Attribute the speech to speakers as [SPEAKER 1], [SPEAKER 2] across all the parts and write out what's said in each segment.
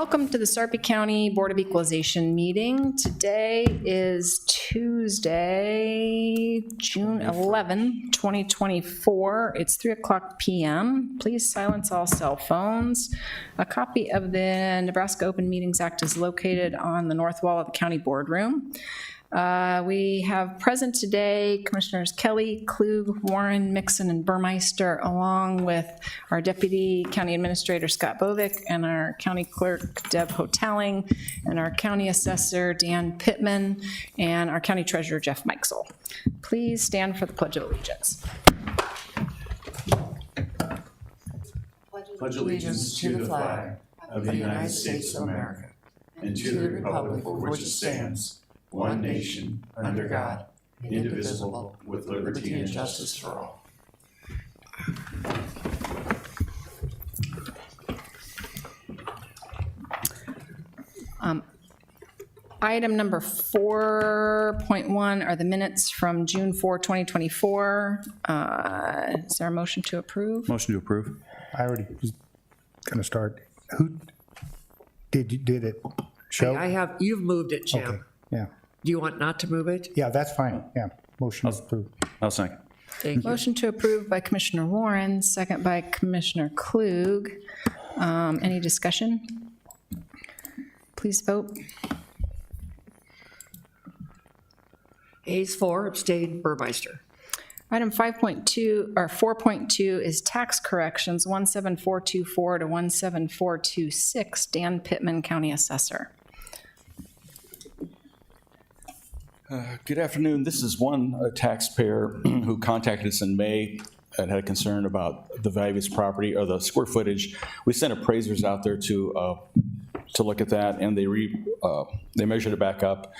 [SPEAKER 1] Welcome to the Sarpy County Board of Equalization meeting. Today is Tuesday, June 11, 2024. It's 3:00 p.m. Please silence all cell phones. A copy of the Nebraska Open Meetings Act is located on the north wall of the county boardroom. We have present today Commissioners Kelly, Klug, Warren, Mixon, and Burmeister, along with our Deputy County Administrator Scott Bovick and our County Clerk Deb Hotelling and our County Assessor Dan Pittman and our County Treasurer Jeff Meixel. Please stand for the Pledge of Allegiance.
[SPEAKER 2] Pledge allegiance to the flag of the United States of America and to the republic for which it stands, one nation, under God, indivisible, with liberty and justice for all.
[SPEAKER 1] Item number 4.1 are the minutes from June 4, 2024. Is there a motion to approve?
[SPEAKER 3] Motion to approve.
[SPEAKER 4] I already was going to start. Who did it show?
[SPEAKER 5] I have, you've moved it, Jim.
[SPEAKER 4] Okay, yeah.
[SPEAKER 5] Do you want not to move it?
[SPEAKER 4] Yeah, that's fine. Yeah, motion approved.
[SPEAKER 3] I'll second.
[SPEAKER 5] Thank you.
[SPEAKER 1] Motion to approve by Commissioner Warren, second by Commissioner Klug. Any discussion? Please vote.
[SPEAKER 5] Ayes 4, abstained, Burmeister.
[SPEAKER 1] Item 5.2 or 4.2 is tax corrections 17424 to 17426. Dan Pittman, County Assessor.
[SPEAKER 3] Good afternoon. This is one taxpayer who contacted us in May and had a concern about the value of his property or the square footage. We sent appraisers out there to look at that, and they measured it back up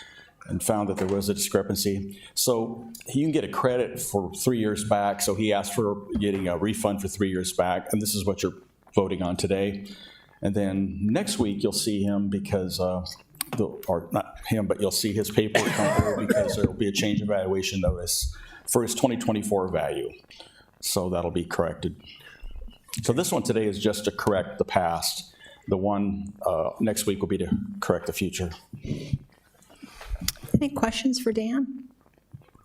[SPEAKER 3] and found that there was a discrepancy. So you can get a credit for 3 years back. So he asked for getting a refund for 3 years back, and this is what you're voting on today. And then next week you'll see him because. Or not him, but you'll see his paperwork come through because there will be a change in valuation notice for his 2024 value. So that'll be corrected. So this one today is just to correct the past. The one next week will be to correct the future.
[SPEAKER 1] Any questions for Dan?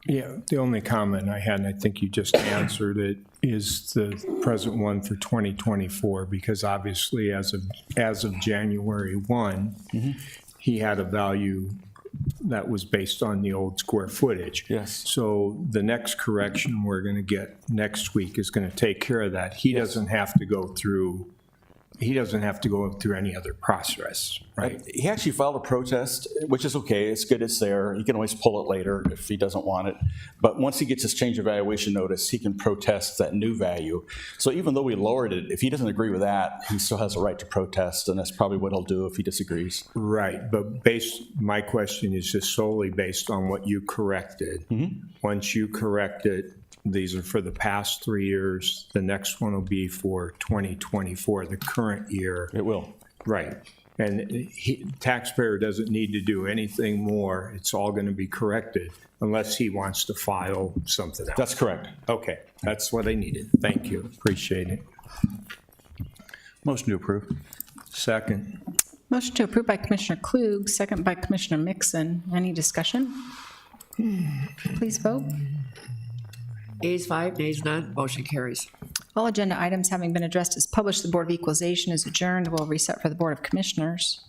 [SPEAKER 6] Yeah, the only comment I had, and I think you just answered it, is the present one for 2024, because obviously as of January 1, he had a value that was based on the old square footage.
[SPEAKER 3] Yes.
[SPEAKER 6] So the next correction we're going to get next week is going to take care of that. He doesn't have to go through. He doesn't have to go through any other process, right?
[SPEAKER 3] He actually filed a protest, which is okay. It's good it's there. He can always pull it later if he doesn't want it. But once he gets his change of valuation notice, he can protest that new value. So even though we lowered it, if he doesn't agree with that, he still has a right to protest, and that's probably what he'll do if he disagrees.
[SPEAKER 6] Right, but my question is just solely based on what you corrected. Once you correct it, these are for the past 3 years. The next one will be for 2024, the current year.
[SPEAKER 3] It will.
[SPEAKER 6] Right. And taxpayer doesn't need to do anything more. It's all going to be corrected unless he wants to file something else.
[SPEAKER 3] That's correct.
[SPEAKER 6] Okay, that's what I needed. Thank you. Appreciate it.
[SPEAKER 3] Motion to approve.
[SPEAKER 6] Second.
[SPEAKER 1] Motion to approve by Commissioner Klug, second by Commissioner Mixon. Any discussion? Please vote.
[SPEAKER 5] Ayes 5, nays none, motion carries.
[SPEAKER 1] All agenda items having been addressed as published, the Board of Equalization is adjourned. We'll reset for the Board of Commissioners.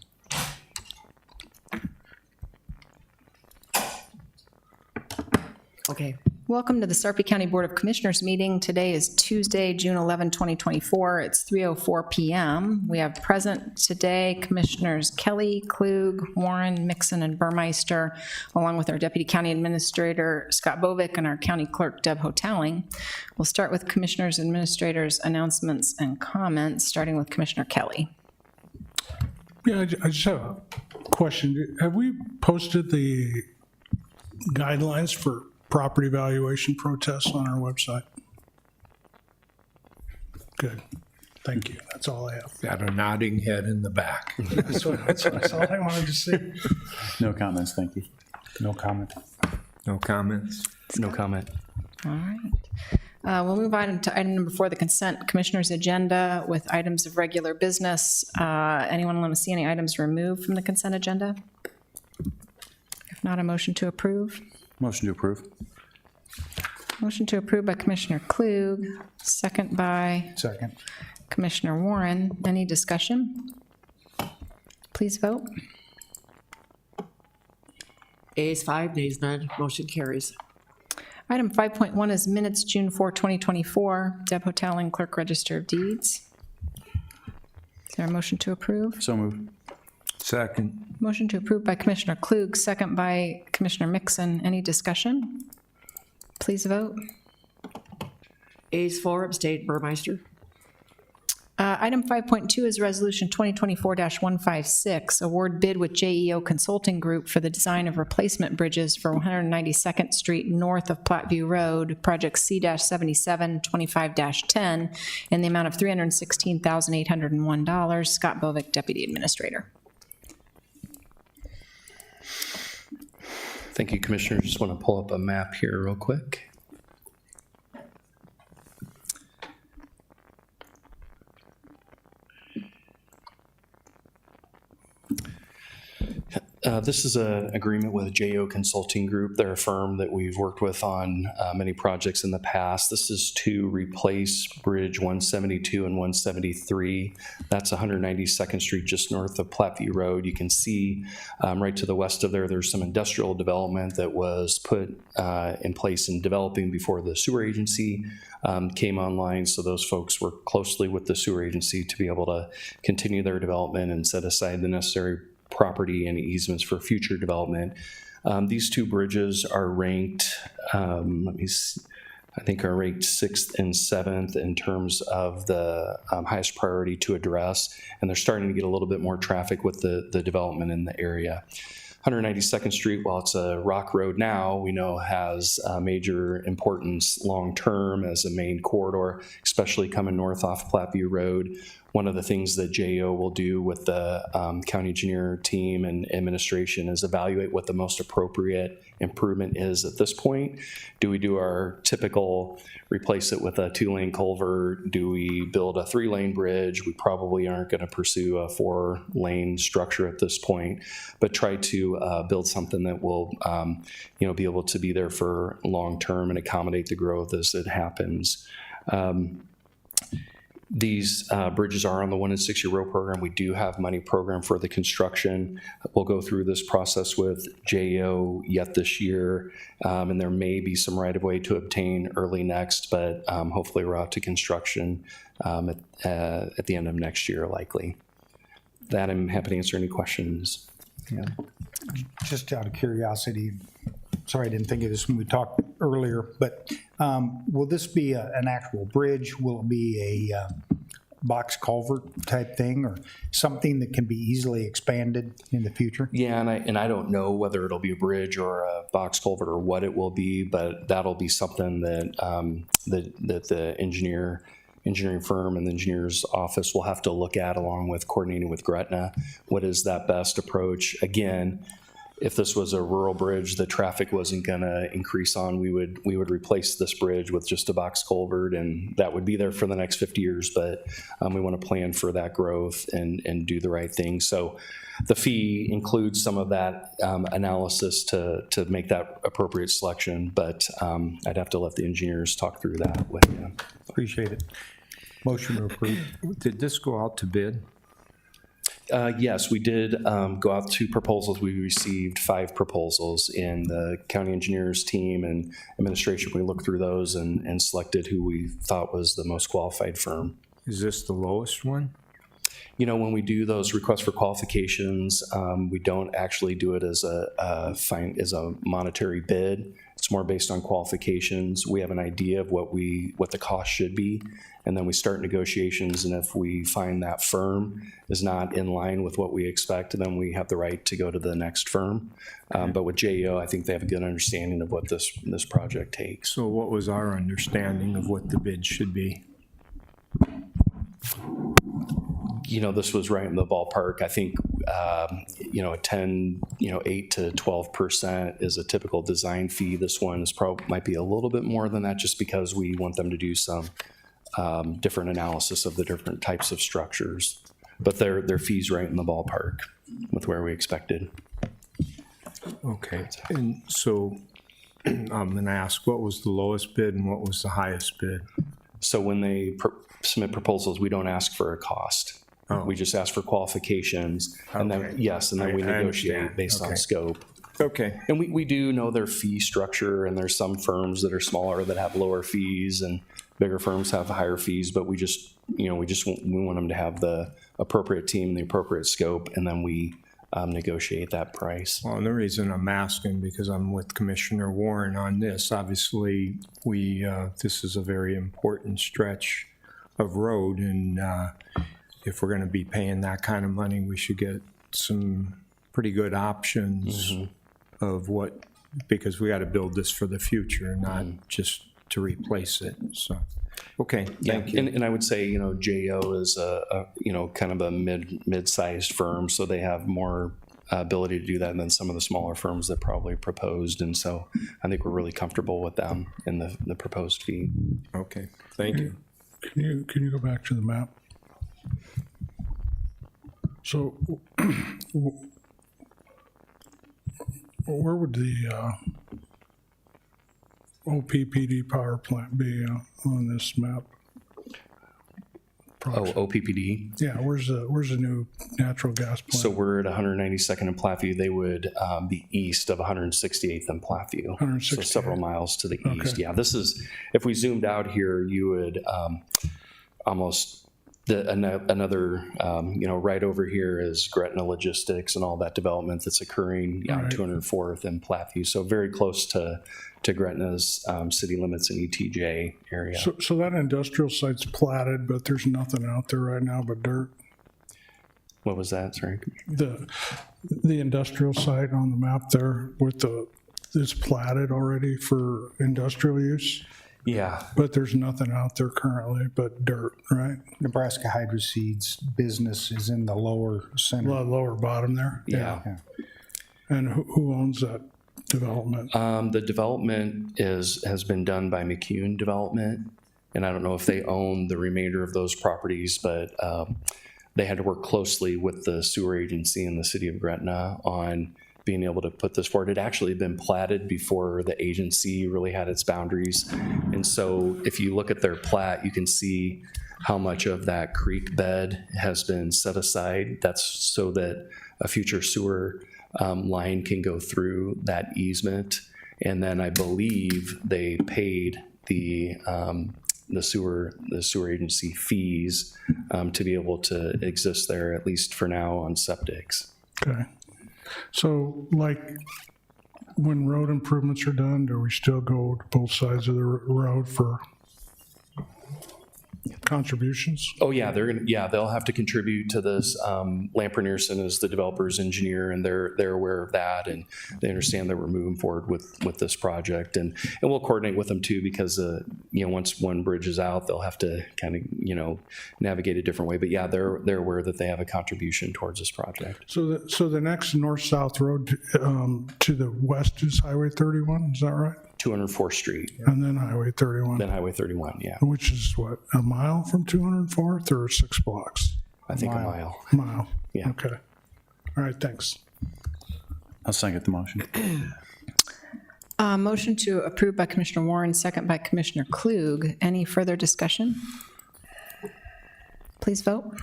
[SPEAKER 5] Okay.
[SPEAKER 1] Welcome to the Sarpy County Board of Commissioners meeting. Today is Tuesday, June 11, 2024. It's 3:04 p.m. We have present today Commissioners Kelly, Klug, Warren, Mixon, and Burmeister, along with our Deputy County Administrator Scott Bovick and our County Clerk Deb Hotelling. We'll start with Commissioners, Administrators, announcements, and comments, starting with Commissioner Kelly.
[SPEAKER 7] Yeah, I just have a question. Have we posted the guidelines for property valuation protests on our website? Good. Thank you. That's all I have.
[SPEAKER 6] Got a nodding head in the back.
[SPEAKER 7] That's all I wanted to see.
[SPEAKER 3] No comments, thank you.
[SPEAKER 4] No comment.
[SPEAKER 6] No comments?
[SPEAKER 3] No comment.
[SPEAKER 1] All right. We'll move on to item number 4, the consent commissioner's agenda with items of regular business. Anyone want to see any items removed from the consent agenda? If not, a motion to approve.
[SPEAKER 3] Motion to approve.
[SPEAKER 1] Motion to approve by Commissioner Klug, second by
[SPEAKER 4] Second.
[SPEAKER 1] Commissioner Warren. Any discussion? Please vote.
[SPEAKER 5] Ayes 5, nays none, motion carries.
[SPEAKER 1] Item 5.1 is minutes, June 4, 2024. Deb Hoteling, Clerk Register of Deeds. Is there a motion to approve?
[SPEAKER 3] So moved.
[SPEAKER 6] Second.
[SPEAKER 1] Motion to approve by Commissioner Klug, second by Commissioner Mixon. Any discussion? Please vote.
[SPEAKER 5] Ayes 4, abstained Burmeister.
[SPEAKER 1] Item 5.2 is Resolution 2024-156, award bid with JEO Consulting Group for the design of replacement bridges for 192nd Street north of Platteview Road, project C-7725-10, in the amount of $316,801. Scott Bovick, Deputy Administrator.
[SPEAKER 8] Thank you, Commissioner. Just want to pull up a map here real quick. This is an agreement with JO Consulting Group. They're a firm that we've worked with on many projects in the past. This is to replace Bridge 172 and 173. That's 192nd Street, just north of Platteview Road. You can see right to the west of there, there's some industrial development that was put in place in developing before the sewer agency came online. So those folks work closely with the sewer agency to be able to continue their development and set aside the necessary property and easements for future development. These two bridges are ranked, I think are ranked 6th and 7th in terms of the highest priority to address, and they're starting to get a little bit more traffic with the development in the area. 192nd Street, while it's a rock road now, we know has major importance long-term as a main corridor, especially coming north off Platteview Road. One of the things that JO will do with the county engineer team and administration is evaluate what the most appropriate improvement is at this point. Do we do our typical replace it with a 2-lane culvert? Do we build a 3-lane bridge? We probably aren't going to pursue a 4-lane structure at this point, but try to build something that will be able to be there for long term and accommodate the growth as it happens. These bridges are on the 1 and 6 year road program. We do have money programmed for the construction. We'll go through this process with JO yet this year, and there may be some right-of-way to obtain early next, but hopefully we're out to construction at the end of next year, likely. That I'm happy to answer any questions.
[SPEAKER 4] Yeah. Just out of curiosity, sorry, I didn't think of this when we talked earlier, but will this be an actual bridge? Will it be a box culvert type thing or something that can be easily expanded in the future?
[SPEAKER 8] Yeah, and I don't know whether it'll be a bridge or a box culvert or what it will be, but that'll be something that that the engineering firm and the engineer's office will have to look at along with coordinating with Gretna. What is that best approach? Again, if this was a rural bridge the traffic wasn't going to increase on, we would replace this bridge with just a box culvert, and that would be there for the next 50 years. But we want to plan for that growth and do the right thing. So the fee includes some of that analysis to make that appropriate selection. But I'd have to let the engineers talk through that with you.
[SPEAKER 4] Appreciate it. Motion to approve.
[SPEAKER 6] Did this go out to bid?
[SPEAKER 8] Yes, we did go out to proposals. We received 5 proposals, and the county engineers team and administration, we looked through those and selected who we thought was the most qualified firm.
[SPEAKER 6] Is this the lowest one?
[SPEAKER 8] You know, when we do those requests for qualifications, we don't actually do it as a monetary bid. It's more based on qualifications. We have an idea of what the cost should be, and then we start negotiations. And if we find that firm is not in line with what we expect, then we have the right to go to the next firm. But with JEO, I think they have a good understanding of what this project takes.
[SPEAKER 6] So what was our understanding of what the bid should be?
[SPEAKER 8] You know, this was right in the ballpark. I think a 10, 8 to 12% is a typical design fee. This one is might be a little bit more than that, just because we want them to do some different analysis of the different types of structures. But their fees right in the ballpark with where we expected.
[SPEAKER 6] Okay, and so I'm going to ask, what was the lowest bid and what was the highest bid?
[SPEAKER 8] So when they submit proposals, we don't ask for a cost. We just ask for qualifications, and then,
[SPEAKER 6] Okay.
[SPEAKER 8] yes, and then we
[SPEAKER 6] I
[SPEAKER 8] negotiate
[SPEAKER 6] understand.
[SPEAKER 8] based on
[SPEAKER 6] Okay.
[SPEAKER 8] scope.
[SPEAKER 6] Okay,
[SPEAKER 8] And we do know their fee structure, and there's some firms that are smaller that have lower fees, and bigger firms have higher fees, but we want them to have the appropriate team, the appropriate scope, and then we negotiate that price.
[SPEAKER 6] well, and the reason I'm asking, because I'm with Commissioner Warren on this, obviously, this is a very important stretch of road, and if we're going to be paying that kind of money, we should get some pretty good options of what, because we got to build this for the future, not just to replace it, so, okay, thank you.
[SPEAKER 8] And I would say, JO is a kind of a mid-sized firm, so they have more ability to do that than some of the smaller firms that probably proposed. And so I think we're really comfortable with them in the proposed fee.
[SPEAKER 6] Okay, thank you.
[SPEAKER 7] Can you go back to the map? So where would the OPPD power plant be on this map?
[SPEAKER 8] Oh, OPPD.
[SPEAKER 7] Yeah, where's the new natural gas plant?
[SPEAKER 8] So we're at 192nd and Platteview. They would be east of 168th and Platteview. So
[SPEAKER 7] 168th.
[SPEAKER 8] several miles to the east.
[SPEAKER 7] Okay.
[SPEAKER 8] Yeah, this is, if we zoomed out here, you would almost, another, right over here is Gretna Logistics and all that development that's occurring on
[SPEAKER 7] Right.
[SPEAKER 8] 204th and Platteview. So very close to Gretna's city limits in ETJ area.
[SPEAKER 7] So that industrial site's platted, but there's nothing out there right now but dirt?
[SPEAKER 8] What was that? Sorry.
[SPEAKER 7] The industrial site on the map there it's platted already for industrial use,
[SPEAKER 8] Yeah.
[SPEAKER 7] but there's nothing out there currently but dirt, right?
[SPEAKER 4] Nebraska Hydroseed's business is in the lower center.
[SPEAKER 7] Lower bottom there?
[SPEAKER 8] Yeah.
[SPEAKER 7] And who owns that development?
[SPEAKER 8] The development has been done by McCune Development, and I don't know if they own the remainder of those properties, but they had to work closely with the sewer agency in the city of Gretna on being able to put this forward. It actually had been platted before the agency really had its boundaries, and so if you look at their plat, you can see how much of that creek bed has been set aside. That's so that a future sewer line can go through that easement. And then I believe they paid the sewer agency fees to be able to exist there, at least for now, on septics.
[SPEAKER 7] Okay. So like, when road improvements are done, do we still go to both sides of the road for contributions?
[SPEAKER 8] Oh, yeah, they'll have to contribute to this. Lamper Nearson is the developer's engineer, and they're aware of that, and they understand that we're moving forward with this project. And we'll coordinate with them too, because, once one bridge is out, they'll have to kind of, navigate a different way. But yeah, they're aware that they have a contribution towards this project.
[SPEAKER 7] So the next north-south road to the west is Highway 31, is that right?
[SPEAKER 8] 204th Street,
[SPEAKER 7] And then Highway 31,
[SPEAKER 8] then Highway 31, yeah.
[SPEAKER 7] which is what, a mile from 204th or 6 blocks?
[SPEAKER 8] I think a mile.
[SPEAKER 7] Mile.
[SPEAKER 8] Yeah.
[SPEAKER 7] Okay. All right, thanks.
[SPEAKER 3] I'll second the motion.
[SPEAKER 1] Motion to approve by Commissioner Warren, second by Commissioner Klug. Any further discussion? Please vote.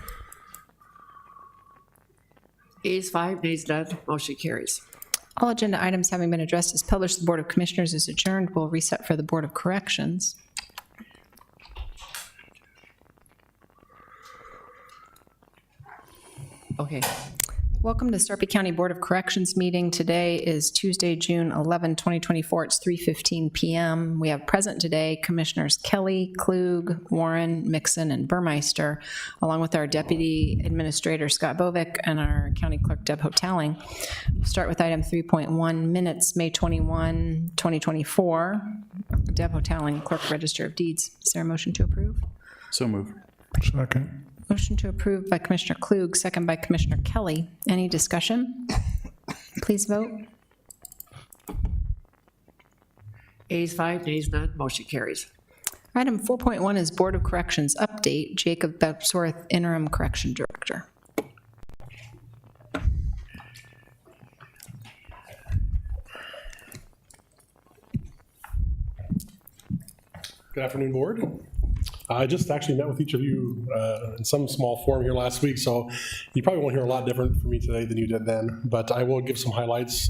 [SPEAKER 5] Ayes 5, nays none, motion carries.
[SPEAKER 1] All agenda items having been addressed as published, the Board of Commissioners is adjourned. We'll reset for the Board of Corrections.
[SPEAKER 5] Okay.
[SPEAKER 1] Welcome to Sarpy County Board of Corrections meeting. Today is Tuesday, June 11, 2024. It's 3:15 p.m. We have present today Commissioners Kelly, Klug, Warren, Mixon, and Burmeister, along with our Deputy Administrator Scott Bovick and our County Clerk Deb Hotaling. We'll start with item 3.1, minutes, May 21, 2024. Deb Hotaling, Clerk Register of Deeds. Is there a motion to approve?
[SPEAKER 3] So moved.
[SPEAKER 7] Second.
[SPEAKER 1] Motion to approve by Commissioner Klug, second by Commissioner Kelly. Any discussion? Please vote.
[SPEAKER 5] Ayes 5, nays none, motion carries.
[SPEAKER 1] Item 4.1 is Board of Corrections update. Jacob Bebsworth, Interim Correction Director.
[SPEAKER 9] Good afternoon, Board. I just actually met with each of you in some small form here last week, so you probably won't hear a lot different from me today than you did then, but I will give some highlights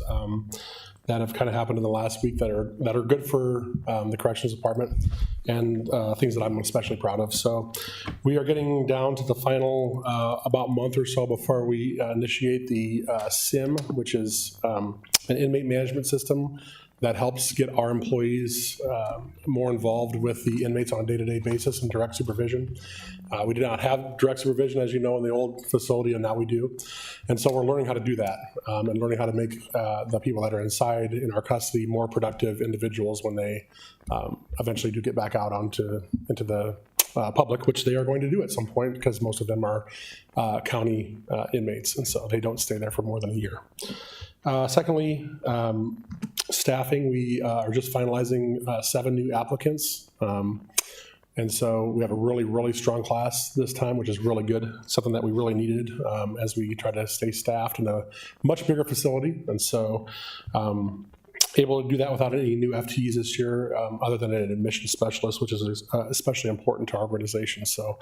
[SPEAKER 9] that have kind of happened in the last week that are good for the Corrections Department and things that I'm especially proud of. So we are getting down to the final about month or so before we initiate the SIM, which is an inmate management system that helps get our employees more involved with the inmates on a day-to-day basis and direct supervision. We did not have direct supervision, as you know, in the old facility, and now we do. And so we're learning how to do that and learning how to make the people that are inside in our custody more productive individuals when they eventually do get back out into the public, which they are going to do at some point because most of them are county inmates, and so they don't stay there for more than a year. Secondly, staffing, we are just finalizing 7 new applicants. And so we have a really, really strong class this time, which is really good, something that we really needed as we try to stay staffed in a much bigger facility. And so able to do that without any new FTEs this year, other than an admission specialist, which is especially important to our organization. So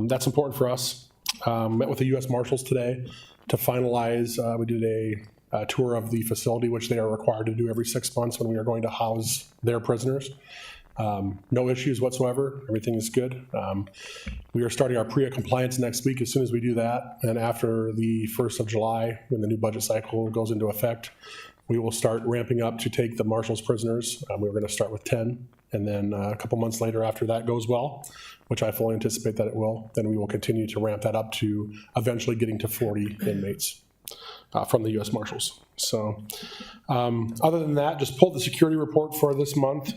[SPEAKER 9] that's important for us. Met with the U.S. Marshals today to finalize. We did a tour of the facility, which they are required to do every 6 months when we are going to house their prisoners. No issues whatsoever. Everything is good. We are starting our PREA compliance next week as soon as we do that. And after the 1st of July, when the new budget cycle goes into effect, we will start ramping up to take the Marshals prisoners. We're going to start with 10. And then a couple months later, after that goes well, which I fully anticipate that it will, then we will continue to ramp that up to eventually getting to 40 inmates. From the U.S. Marshals. So other than that, just pulled the security report for this month.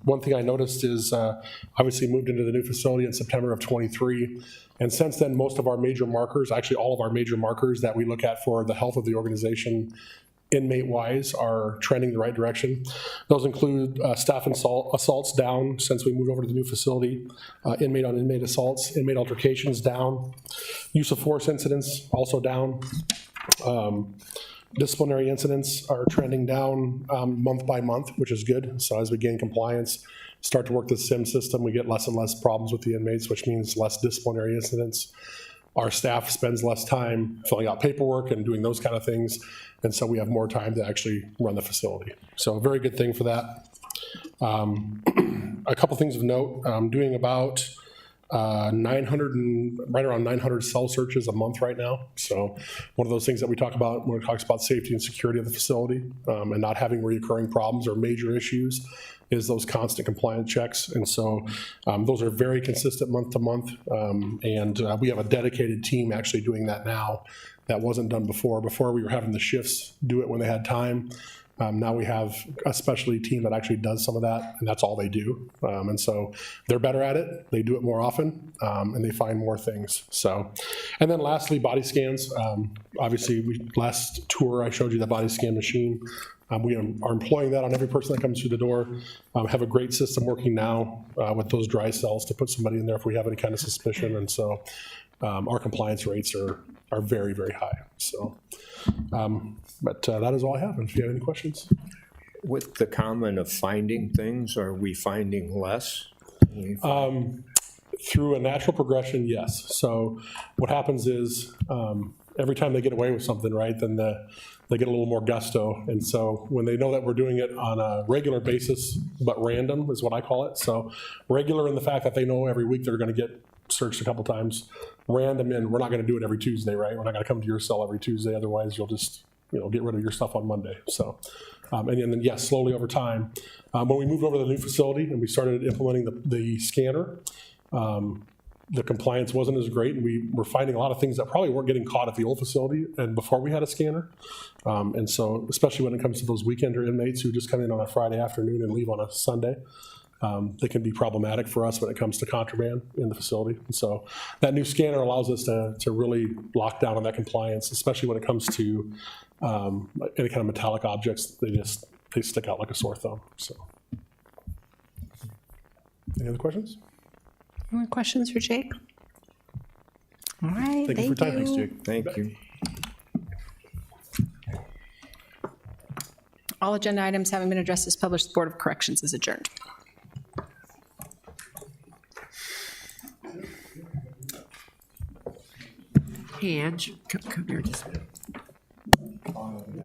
[SPEAKER 9] One thing I noticed is obviously moved into the new facility in September of 23. And since then, most of our major markers, actually all of our major markers that we look at for the health of the organization inmate-wise are trending the right direction. Those include staff assaults down since we moved over to the new facility, inmate-on-inmate assaults, inmate altercations down, use of force incidents also down. Disciplinary incidents are trending down month by month, which is good. So as we gain compliance, start to work the SIM system, we get less and less problems with the inmates, which means less disciplinary incidents. Our staff spends less time filling out paperwork and doing those kind of things, and so we have more time to actually run the facility. So a very good thing for that. A couple things of note, doing about 900 and right around 900 cell searches a month right now. So one of those things that we talk about when it talks about safety and security of the facility and not having recurring problems or major issues is those constant compliance checks. And so those are very consistent month to month. And we have a dedicated team actually doing that now. That wasn't done before. Before we were having the shifts do it when they had time. Now we have a specialty team that actually does some of that, and that's all they do. And so they're better at it. They do it more often, and they find more things. So, and then lastly, body scans. Obviously, last tour I showed you the body scan machine. We are employing that on every person that comes through the door. Have a great system working now with those dry cells to put somebody in there if we have any kind of suspicion. And so our compliance rates are very, very high. So. But that is all I have. If you have any questions.
[SPEAKER 6] With the comment of finding things, are we finding less?
[SPEAKER 9] Through a natural progression, yes. So what happens is every time they get away with something, right, then they get a little more gusto. And so when they know that we're doing it on a regular basis, but random is what I call it. So regular in the fact that they know every week they're going to get searched a couple times. Random in we're not going to do it every Tuesday, right? We're not going to come to your cell every Tuesday. Otherwise, you'll just get rid of your stuff on Monday. So, and then yes, slowly over time. When we moved over to the new facility and we started implementing the scanner, the compliance wasn't as great, and we were finding a lot of things that probably weren't getting caught at the old facility and before we had a scanner. And so, especially when it comes to those weekender inmates who just come in on a Friday afternoon and leave on a Sunday. they can be problematic for us when it comes to contraband in the facility. And so that new scanner allows us to really lock down on that compliance, especially when it comes to any kind of metallic objects. They stick out like a sore thumb. So, any other questions?
[SPEAKER 1] Any questions for Jake? All right,
[SPEAKER 9] Thank you for your time. Thanks,
[SPEAKER 6] Jake. Thank you.
[SPEAKER 1] All agenda items having been addressed as published, the Board of Corrections is adjourned.
[SPEAKER 5] Hey, Ange, come here just a minute.